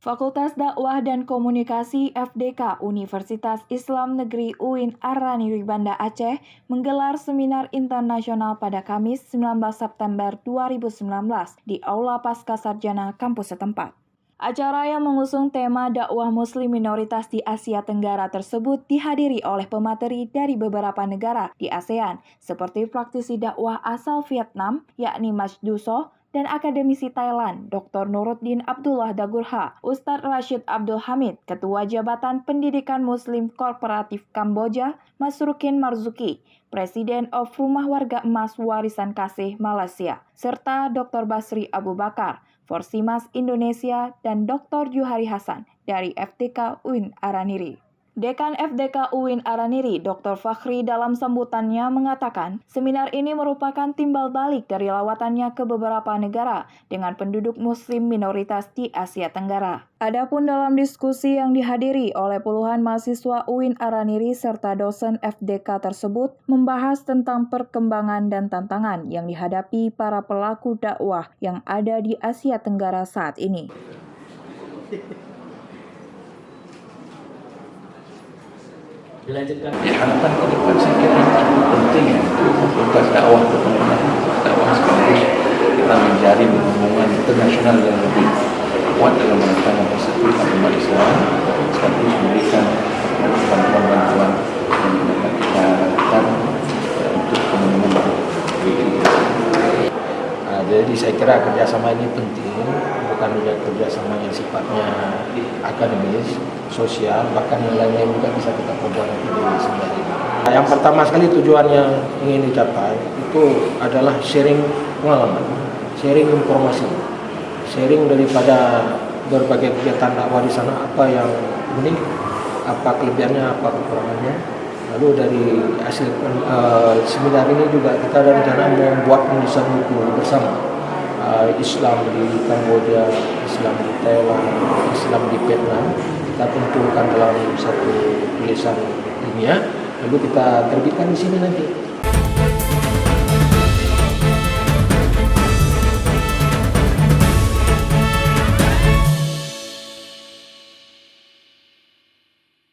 Fakultas Dakwah dan Komunikasi FDK Universitas Islam Negeri UIN Araniri Banda Aceh menggelar seminar internasional pada Kamis 19 September 2019 di Aula Pascasarjana kampus setempat. Acara yang mengusung tema dakwah muslim minoritas di Asia Tenggara tersebut dihadiri oleh pemateri dari beberapa negara di ASEAN, seperti praktisi dakwah asal Vietnam, yakni Mas Duso, dan akademisi Thailand, Dr. Nuruddin Abdullah Dagurha, Ustadz Rashid Abdul Hamid, Ketua Jabatan Pendidikan Muslim Kooperatif Kamboja, Mas Rukin Marzuki, Presiden of Rumah Warga Emas Warisan Kasih Malaysia, serta Dr. Basri Abu Bakar, Forsimas Indonesia, dan Dr. Juhari Hasan dari FDK UIN Araniri. Dekan FDK UIN Araniri, Dr. Fakhri dalam sambutannya mengatakan, seminar ini merupakan timbal balik dari lawatannya ke beberapa negara dengan penduduk muslim minoritas di Asia Tenggara. Adapun dalam diskusi yang dihadiri oleh puluhan mahasiswa UIN Araniri serta dosen FDK tersebut membahas tentang perkembangan dan tantangan yang dihadapi para pelaku dakwah yang ada di Asia Tenggara saat ini. Dilanjutkan. Harapan ke depan saya kira ini cukup penting ya untuk tugas dakwah sekaligus kita menjadi hubungan internasional yang lebih kuat dalam rangka mempersatukan umat Islam sekaligus memberikan bantuan-bantuan yang kita harapkan untuk kemenangan ini. Jadi saya kira kerjasama ini penting, bukan hanya kerjasama yang sifatnya akademis, sosial, bahkan yang lainnya juga bisa kita perbuat di sendiri. Yang pertama sekali tujuan yang ingin dicapai itu adalah sharing pengalaman, sharing informasi, sharing daripada berbagai kegiatan dakwah di sana, apa yang unik, apa kelebihannya, apa kekurangannya. Lalu dari hasil seminar ini juga kita ada rencana membuat penulisan buku bersama. Islam di Kamboja, Islam di Thailand, Islam di Vietnam, kita kumpulkan dalam satu tulisan ilmiah, lalu kita terbitkan di sini nanti.